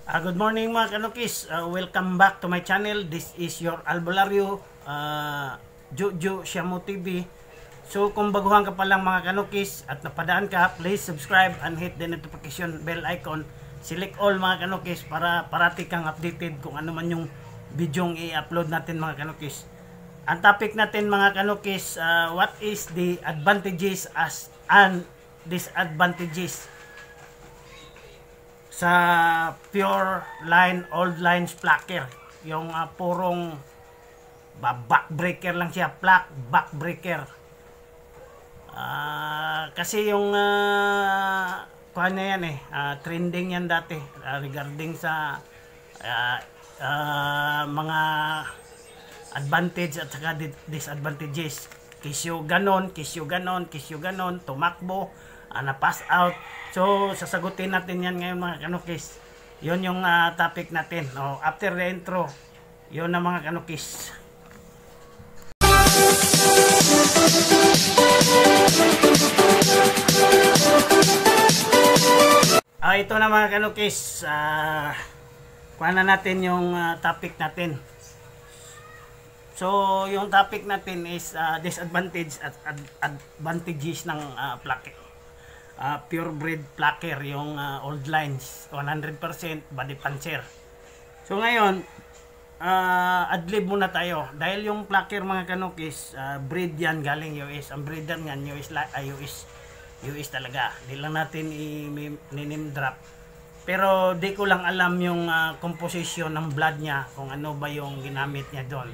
Good morning mga kanukis. Welcome back to my channel. This is your Albulario, Jojo Siamo TV. So kung baguhan ka pa lang mga kanukis at napadaan ka, please subscribe and hit the notification bell icon. Select all mga kanukis para parati kang updated kung ano man yung video i-upload natin mga kanukis. Ang topic natin mga kanukis, what is the advantages and disadvantages sa pure line old lines placker, yung purong backbreaker lang siya, backbreaker. Kasi yung kuha na yan trending yan dati regarding sa mga advantage at saka disadvantages. Kisyo ganon, tumakbo, na pass out. So sasagutin natin yan ngayon mga kanukis. Yun yung topic natin. After the intro, yun na mga kanukis. Ito na mga kanukis. Kuha na natin yung topic natin. So yung topic natin is disadvantage at advantages ng placker. Purebred placker, yung old lines 100% body puncher. So ngayon adlib muna tayo dahil yung placker mga kanukis, breed yan galing US. Ang breeder nyan US talaga. Di lang natin i-name drop, pero di ko lang alam yung composition ng blood niya, kung ano ba yung ginamit niya doon.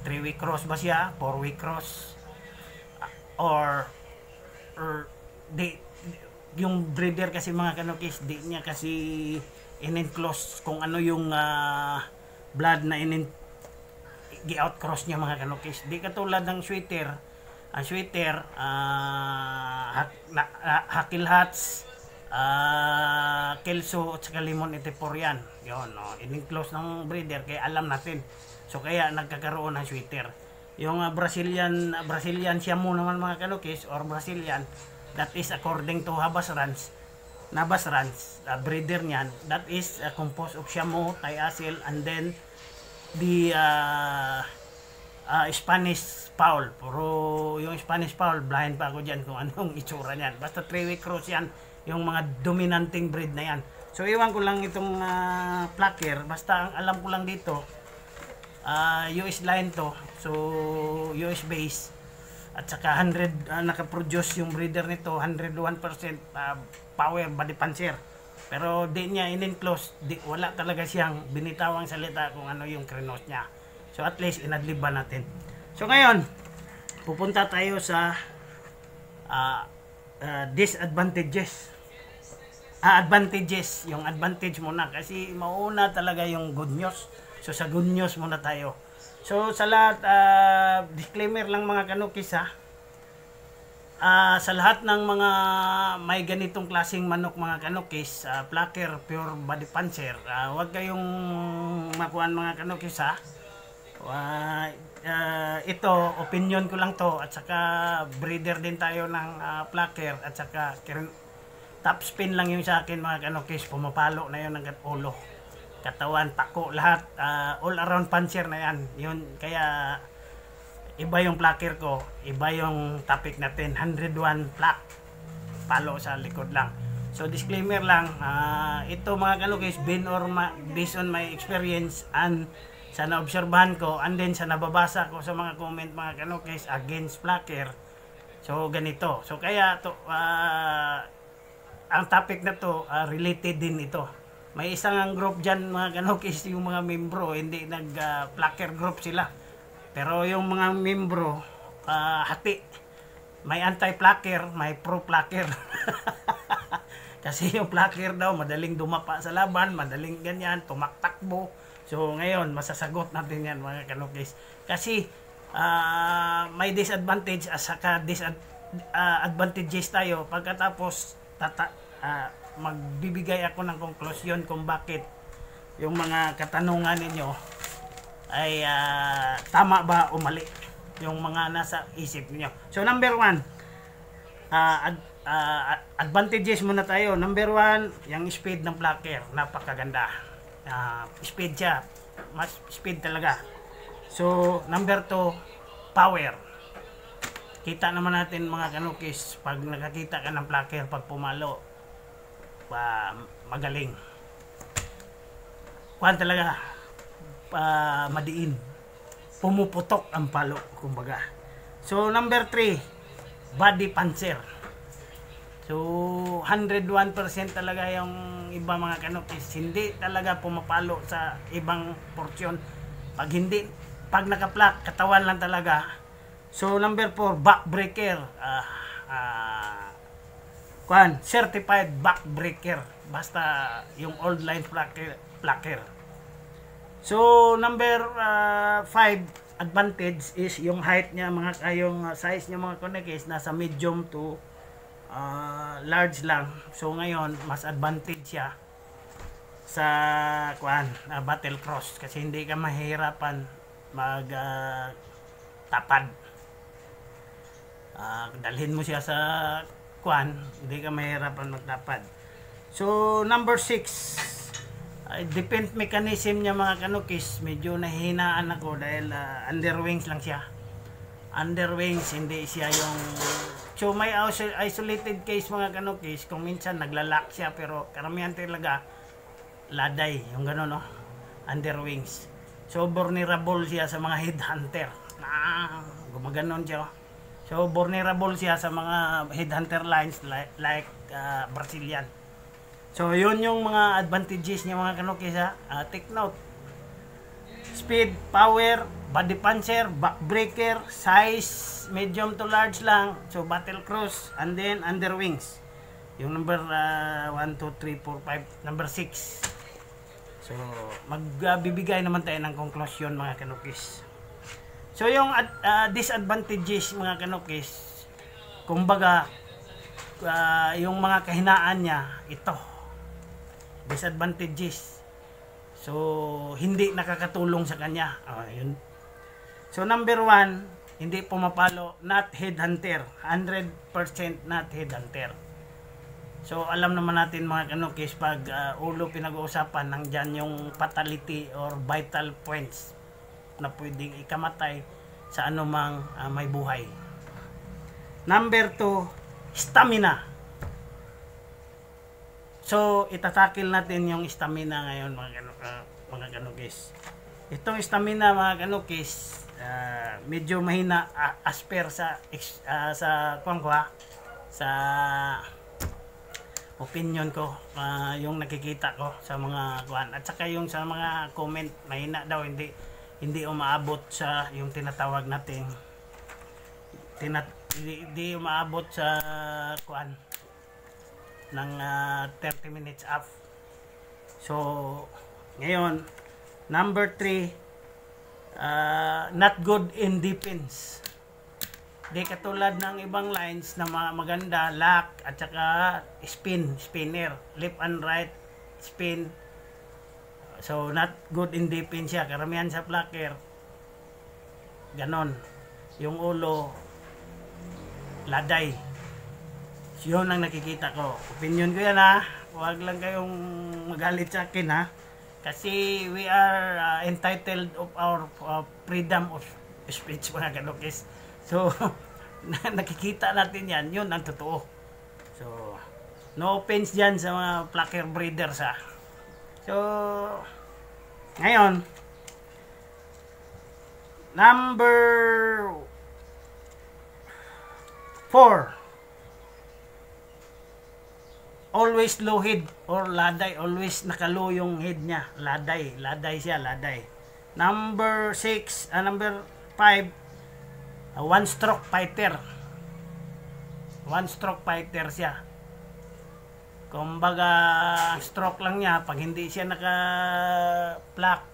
3-week cross ba siya, 4-week cross, or yung breeder kasi mga kanukis, di niya kasi in-enclose kung ano yung blood na gi-out cross niya mga kanukis. Di katulad ng sweater. Ang sweater, Hakil Hats, Kelso at saka Limon Itipor yan. Yun, in-enclose ng breeder, kaya alam natin. So kaya nagkakaroon ng sweater. Yung Brazilian Siamo naman mga kanukis, or Brazilian, that is according to Nabas Ranch, breeder niyan, that is composed of Siamo, Thai Asil, and then the Spanish Fowl. Pero yung Spanish Fowl, blind pa ako dyan kung anong itsura niyan. Basta 3-week cross yan, yung mga dominanting breed na yan. So iwan ko lang itong placker, basta ang alam ko lang dito, US line to, so US base. At saka 100 nakaproduce yung breeder nito, 101% power body puncher. Pero di niya in-enclose, wala talaga siyang binitawang salita kung ano yung krenos niya. So at least inadliban natin. So ngayon, pupunta tayo sa disadvantages. Advantages, yung advantage muna kasi mauna talaga yung good news. So sa good news muna tayo. So sa lahat, disclaimer lang mga kanukis sa lahat ng mga may ganitong klaseng manok mga kanukis, placker, pure body puncher, huwag kayong makuhan mga kanukis ito, opinion ko lang to, at saka breeder din tayo ng placker, at saka top spin lang yung sa akin mga kanukis, pumapalo na yun ng ulo, katawan, pako, lahat, all around puncher na yan. Yun, kaya iba yung placker ko, iba yung topic natin, 101 plack, palo sa likod lang. So disclaimer lang, ito mga kanukis, based on my experience and sa naobserbahan ko, and then sa nababasa ko sa mga comment mga kanukis against placker. So ganito, so kaya to, ang topic na to, related din ito. May isang group dyan mga kanukis, yung mga membro, hindi nag-placker group sila. Pero yung mga membro, hati. May anti-placker, may pro-placker. Kasi yung placker daw, madaling dumapa sa laban, madaling ganyan, tumaktakbo. So ngayon, masasagot natin yan mga kanukis. Kasi may disadvantage at saka advantages tayo. Pagkatapos, magbibigay ako ng conclusion kung bakit yung mga katanungan ninyo ay tama ba o mali yung mga nasa isip niyo. So number 1, advantages muna tayo. Number 1, yung speed ng placker, napakaganda. Speed siya. Mas speed talaga. So, number 2, power. Kita naman natin mga kanukis, pag nakakita ka ng plucker, pag pumalo, magaling. Kuhan talaga, madiin. Pumuputok ang palo, kumbaga. So, number 3, body puncher. So, 101% talaga yung iba mga kanukis. Hindi talaga pumapalo sa ibang portion. Pag naka-pluck, katawan lang talaga. So, number 4, backbreaker. Certified backbreaker. Basta yung old line plucker. So, number 5 advantage is yung height niya, yung size niya mga konekis, nasa medium to large lang. So, ngayon, mas advantage siya sa battle cross kasi hindi ka mahirapan tapad. Dalhin mo siya sa hindi ka mahirapan magtapad. So, number 6, defense mechanism niya mga kanukis, medyo nahihinaan ako dahil underwings lang siya. Underwings, hindi siya yung... So, may isolated case mga kanukis, kung minsan naglalak siya, pero karamihan talaga laday, yung gano'n, no? Underwings. So, vulnerable siya sa mga headhunter. Gumaganon siya. So, vulnerable siya sa mga headhunter lines like Brazilian. So, yun yung mga advantages niya mga kanukis. Take note. Speed, power, body puncher, backbreaker, size, medium to large lang. So, battle cross, and then underwings. Yung number 1, 2, 3, 4, 5, number 6. So, magbibigay naman tayo ng conclusion mga kanukis. So, yung disadvantages mga kanukis, kumbaga, yung mga kahinaan niya, ito. Disadvantages. So, hindi nakakatulong sa kanya. Yun. So, number 1, hindi pumapalo, not headhunter. 100% not headhunter. So, alam naman natin mga kanukis, pag ulo pinag-uusapan, nandyan yung fatality or vital points na pwedeng ikamatay sa anumang may buhay. Number 2, stamina. So, itatakil natin yung stamina ngayon mga kanukis. Itong stamina mga kanukis, medyo mahina as per sa opinion ko, yung nakikita ko sa mga at saka yung sa mga comment, mahina daw, hindi umaabot sa yung tinatawag nating hindi umaabot sa ng 30 minutes up. So, ngayon, number 3, not good in defense. Di katulad ng ibang lines na maganda, lock at saka spinner, left and right spin. So, not good in defense siya. Karamihan sa plucker, ganon. Yung ulo, laday. Yun ang nakikita ko. Opinion ko yan ha. Huwag lang kayong magalit sa akin ha. Kasi we are entitled of our freedom of speech mga kanukis. So, nakikita natin yan. Yun ang totoo. So, no offense dyan sa mga plucker breeders ha. So, ngayon, number 4, always low head or laday, always nakalow yung head niya, laday siya, laday. Number 6, number 5, one stroke fighter siya. Kumbaga, stroke lang niya pag hindi siya naka-pluck.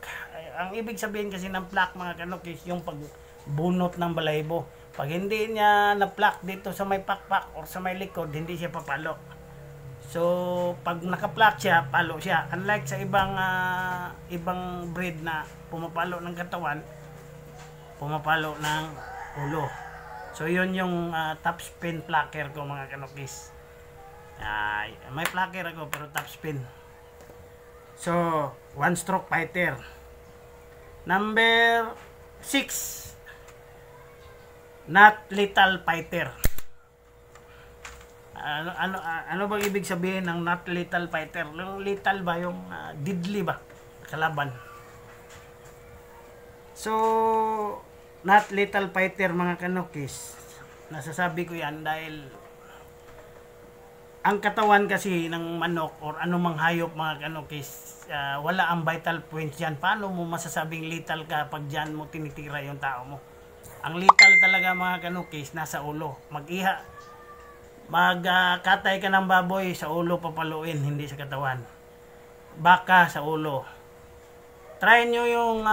Ang ibig sabihin kasi ng pluck mga kanukis, yung pagbunot ng balahibo. Pag hindi niya na-pluck dito sa may pakpak or sa may likod, hindi siya papalo. So, pag naka-pluck siya, palo siya. Unlike sa ibang breed na pumapalo ng katawan, pumapalo ng ulo. So, yun yung top spin plucker ko mga kanukis. May plucker ako pero top spin. So, one stroke fighter. Number 6, not lethal fighter. Ano bang ibig sabihin ng not lethal fighter? Yung lethal ba? Yung deadly ba? Kalaban. So, not lethal fighter mga kanokis. Nasasabi ko yan dahil ang katawan kasi ng manok or anumang hayop mga kanokis, wala ang vital points yan. Paano mo masasabing lethal ka pag dyan mo tinitira yung tao mo? Ang lethal talaga mga kanokis, nasa ulo. Magkatay ka ng baboy, sa ulo papaluin, hindi sa katawan. Baka sa ulo. Try nyo yung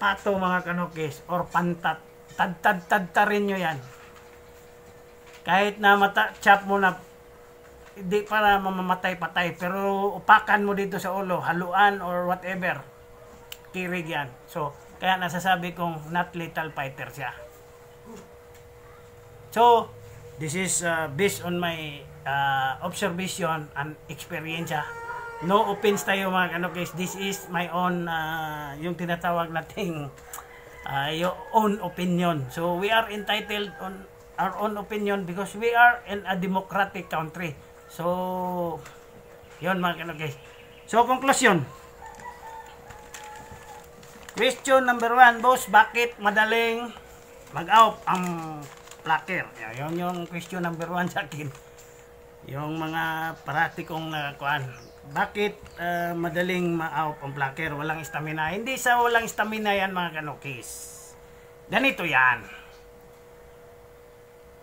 pato mga kanokis or pantat. Tad-tad-tad-tarin nyo yan. Kahit na chop mo na, hindi para mamamatay-patay, pero upakan mo dito sa ulo, haluan or whatever. Kirig yan. So, kaya nasasabi kong not lethal fighter siya. So, this is based on my observation and experience. No offense tayo mga kanokis. This is my own, yung tinatawag nating your own opinion. So we are entitled on our own opinion because we are in a democratic country. So, yun mga kanokis. So, conclusion. Question number 1, boss, bakit madaling mag-out ang plaker? Yun yung question number 1 sa akin. Yung mga parati kong kuan. Bakit madaling ma-out ang plaker? Walang stamina. Hindi sa walang stamina yan mga kanokis. Ganito yan.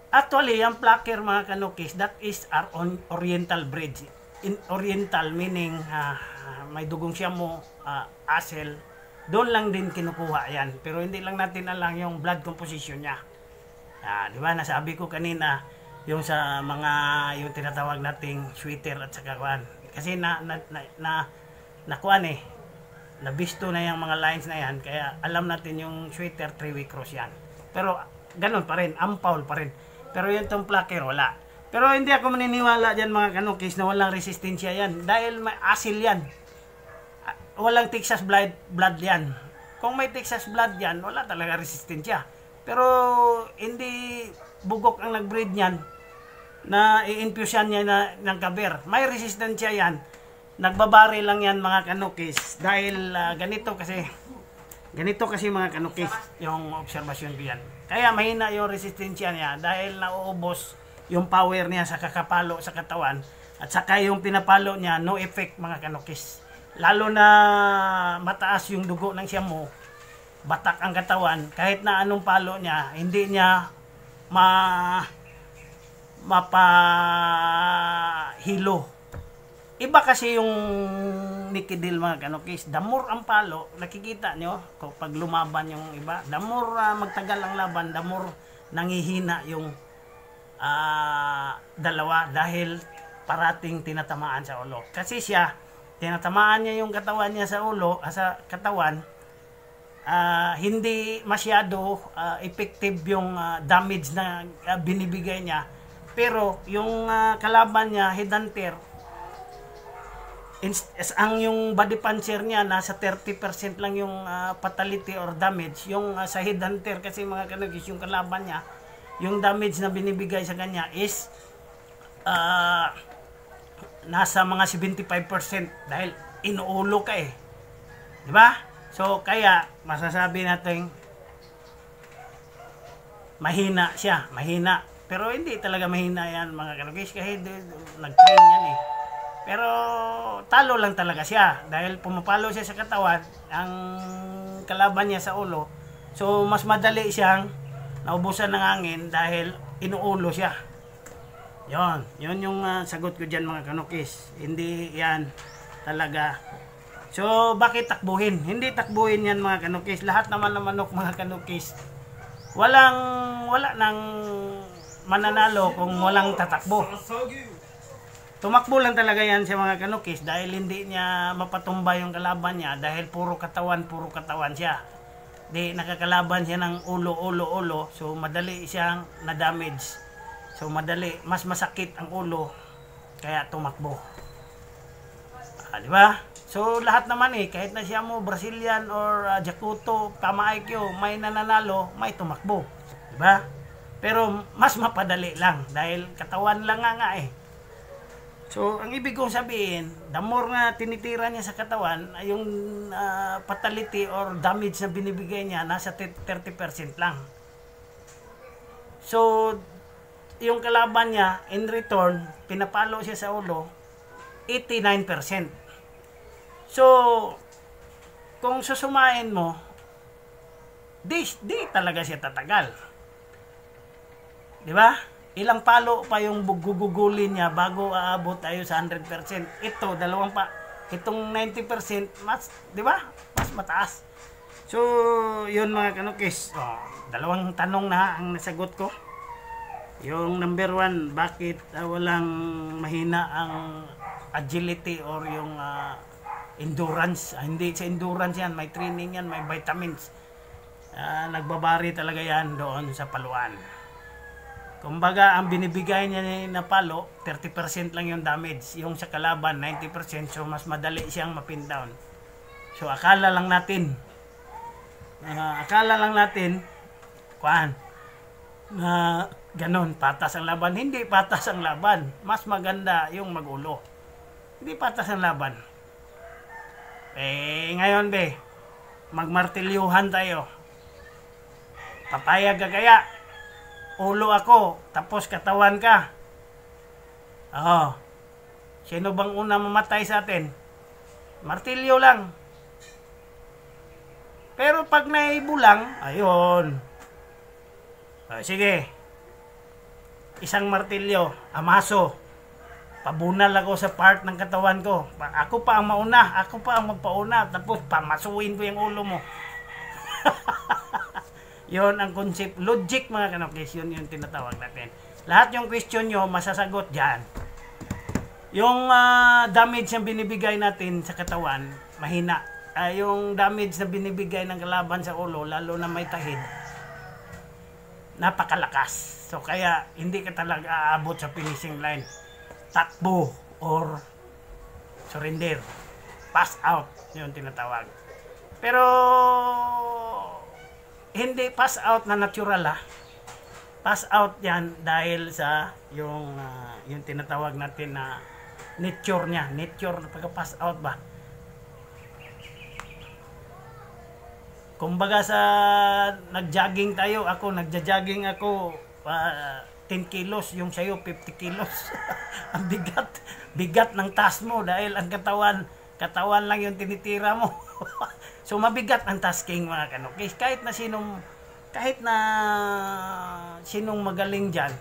Actually, ang plaker mga kanokis, that is our oriental breed. In oriental meaning may dugong siya mo, asel. Doon lang din kinukuha yan. Pero hindi lang natin alam yung blood composition niya. Di ba? Nasabi ko kanina yung sa mga yung tinatawag nating sweater at saka kuan. Kasi nakuan nabisto na yung mga lines na yan. Kaya alam natin yung sweater 3-way cross yan. Pero ganun pa rin, ampaul pa rin. Pero yung tong plaker wala. Pero hindi ako maniniwala dyan mga kanokis na walang resistensya yan. Dahil may asil yan. Walang Texas blood yan. Kung may Texas blood yan, wala talaga resistensya. Pero hindi bugok ang nag-breed niyan na i-infuse niya ng kaber. May resistensya yan. Nagbabari lang yan mga kanokis. Dahil ganito kasi mga kanokis yung obserbasyon ko yan. Kaya mahina yung resistensya niya dahil nauubos yung power niya sa kakapalo sa katawan at saka yung pinapalo niya no effect mga kanokis. Lalo na mataas yung dugo ng siya mo, batak ang katawan, kahit na anong palo niya, hindi niya mapahilo. Iba kasi yung nikidil mga kanokis. Damor ang palo, nakikita nyo pag lumaban yung iba. Damor magtagal ang laban, damor nangihina yung dalawa dahil parating tinatamaan sa ulo. Kasi siya, tinatamaan niya yung katawan niya sa ulo, sa katawan, hindi masyado effective yung damage na binibigay niya. Pero yung kalaban niya, headhunter, ang yung body puncher niya nasa 30% lang yung fatality or damage. Yung sa headhunter kasi mga kanokis, yung kalaban niya, yung damage na binibigay sa kanya is nasa mga 75% dahil inuulo ka di ba? So kaya masasabi natin mahina siya, mahina. Pero hindi talaga mahina yan mga kanokis kasi nag-train yan Pero talo lang talaga siya dahil pumapalo siya sa katawan, ang kalaban niya sa ulo. So mas madali siyang naubusan ng hangin dahil inuulo siya. Yun yung sagot ko dyan mga kanokis. Hindi yan talaga. So bakit takbuhin? Hindi takbuhin yan mga kanokis. Lahat naman ng manok mga kanokis, wala nang mananalo kung walang tatakbo. Tumakbo lang talaga yan sa mga kanokis dahil hindi niya mapatumba yung kalaban niya dahil puro katawan siya. Di nakakalaban siya ng ulo. So madali siyang na-damage. So madali, mas masakit ang ulo kaya tumakbo. Di ba? So lahat naman kahit na siya mo Brazilian or Jacuto, Pamaikyo, may nananalo, may tumakbo. Diba? Pero mas mapadali lang dahil katawan lang nga So, ang ibig kong sabihin, the more na tinitira niya sa katawan, yung fatality or damage na binibigay niya, nasa 30% lang. So, yung kalaban niya, in return, pinapalo siya sa ulo, 89%. So, kung susumain mo, di talaga siya tatagal. Di ba? Ilang palo pa yung gugugulin niya bago aabot tayo sa 100%. Ito, itong 90%, mas, di ba? Mas mataas. So, yun mga kanukis. Dalawang tanong na ang nasagot ko. Yung number 1, bakit walang mahina ang agility or yung endurance? Hindi sa endurance yan, may training yan, may vitamins. Nagbabari talaga yan doon sa paluan. Kumbaga, ang binibigay niya na palo, 30% lang yung damage. Yung sa kalaban, 90%. So, mas madali siyang mapin down. So, akala lang natin, na ganon, patas ang laban. Hindi patas ang laban. Mas maganda yung magulo. Hindi patas ang laban. Ngayon, magmartilyuhan tayo. Papayag ka kaya? Ulo ako, tapos katawan ka. Sino bang una mamatay sa atin? Martilyo lang. Pero pag naibulang, ayun. Sige. Isang martilyo, amaso. Pabunal ako sa part ng katawan ko. Ako pa ang mauna, ako pa ang magpauna. Tapos pamasuin ko yung ulo mo. Yon ang concept, logic mga kanokis, yun yung tinatawag natin. Lahat yung question nyo, masasagot dyan. Yung damage na binibigay natin sa katawan, mahina. Yung damage na binibigay ng kalaban sa ulo, lalo na may tahid, napakalakas. So kaya, hindi ka talaga aabot sa finishing line. Takbo or surrender. Pass out, yun tinatawag. Pero hindi pass out na natural Pass out yan dahil sa yung tinatawag natin na nature niya. Nature na pagka-pass out ba? Kumbaga sa nag-jogging tayo, nagja-jogging ako 10 kilos, yung sa'yo 50 kilos. Ang bigat ng task mo dahil ang katawan lang yung tinitira mo. So mabigat ang tasking mga kanokis. Kahit na sinong magaling dyan,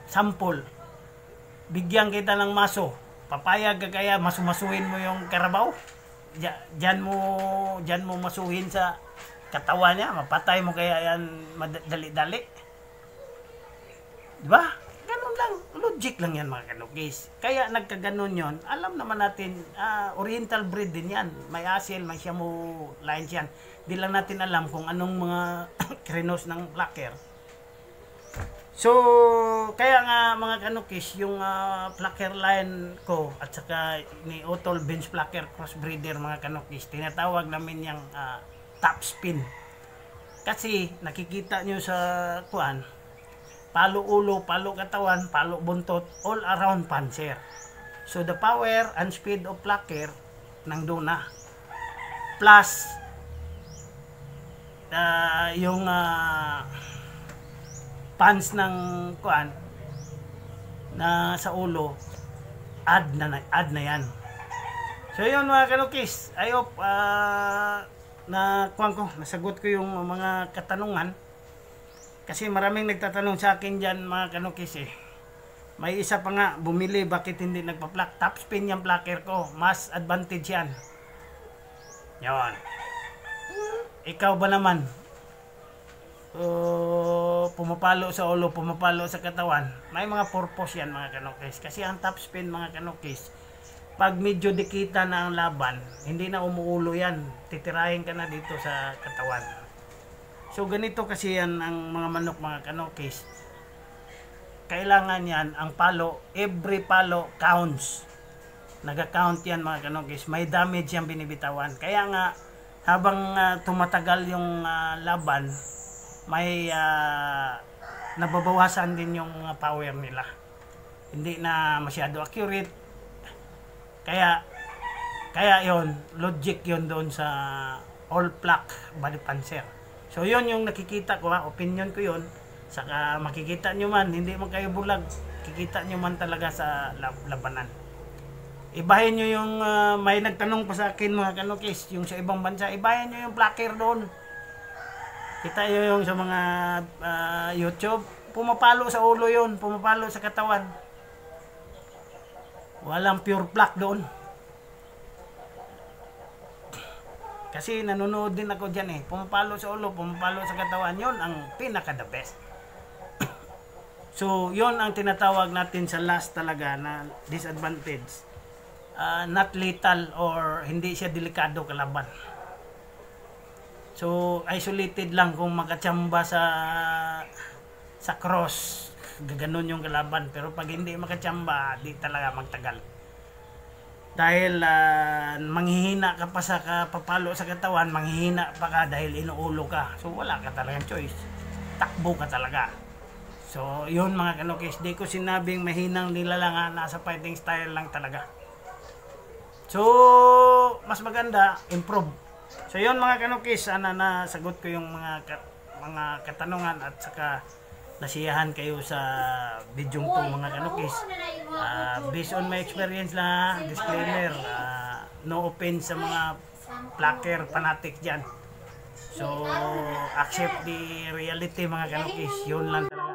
sample, bigyan kita ng maso, papayag ka kaya masumasuhin mo yung karabaw? Diyan mo masuhin sa katawan niya, mapatay mo kaya yan madali-dali? Diba? Ganun lang, logic lang yan mga kanokis. Kaya nagkaganon yon. Alam naman natin, oriental breed din yan. May asil, may Siamo lines yan. Di lang natin alam kung anong mga krenos ng plaker. So, kaya nga mga kanokis, yung plaker line ko at saka ni Otol Bench Plaker Crossbreeder mga kanokis, tinatawag namin yung top spin. Kasi nakikita nyo sa palo ulo, palo katawan, palo buntot, all around panser. So the power and speed of plaker nandun na. Plus yung pants ng na sa ulo, add na yan. So yun mga kanokis, I hope nasagot ko yung mga katanungan. Kasi maraming nagtatanong sa akin dyan mga kanokis May isa pa nga, bumili, bakit hindi nagpa-plak? Top spin yung plaker ko, mas advantage yan. Yan. Ikaw ba naman? Pumapalo sa ulo, pumapalo sa katawan. May mga purpose yan mga kanokis. Kasi ang top spin mga kanokis, pag medyo dikita na ang laban, hindi na umuulo yan. Titirahin ka na dito sa katawan. So ganito kasi yan ang mga manok mga kanokis. Kailangan yan ang palo, every palo counts. nag-account yan mga kanokis, may damage yung binibitawan. Kaya nga, habang tumatagal yung laban, may nababawasan din yung power nila. Hindi na masyado accurate. Kaya yon, logic yon doon sa all plaque body panzer. So yon yung nakikita ko, opinion ko yon. Saka makikita nyo man, hindi man kayo bulag, kikita nyo man talaga sa labanan. Ibahin nyo yung may nagtanong pa sa akin mga kanokis, yung sa ibang bansa, ibahin nyo yung placker doon. Kita nyo yung sa mga YouTube, pumapalo sa ulo yon, pumapalo sa katawan. Walang pure plaque doon. Kasi nanonood din ako dyan pumapalo sa ulo, pumapalo sa katawan, yon ang pinaka the best. So yon ang tinatawag natin sa last talaga na disadvantage. Not lethal or hindi siya delikado kalaban. So isolated lang kung makatsamba sa cross, gaganon yung kalaban. Pero pag hindi makatsamba, di talaga magtagal. Dahil manghihina ka pa sa papalo sa katawan, manghihina pa ka dahil inuulo ka. So wala ka talagang choice. Takbo ka talaga. So yun mga kanokis, di ko sinabing mahinang nila lang nasa fighting style lang talaga. So, mas maganda, improve. So, yun mga kanokis, nasagot ko yung mga katanungan at saka nasiyahan kayo sa video to mga kanokis. Based on my experience lang, disclaimer, no offense sa mga placker fanatic dyan. So, accept the reality mga kanokis, yun lang talaga.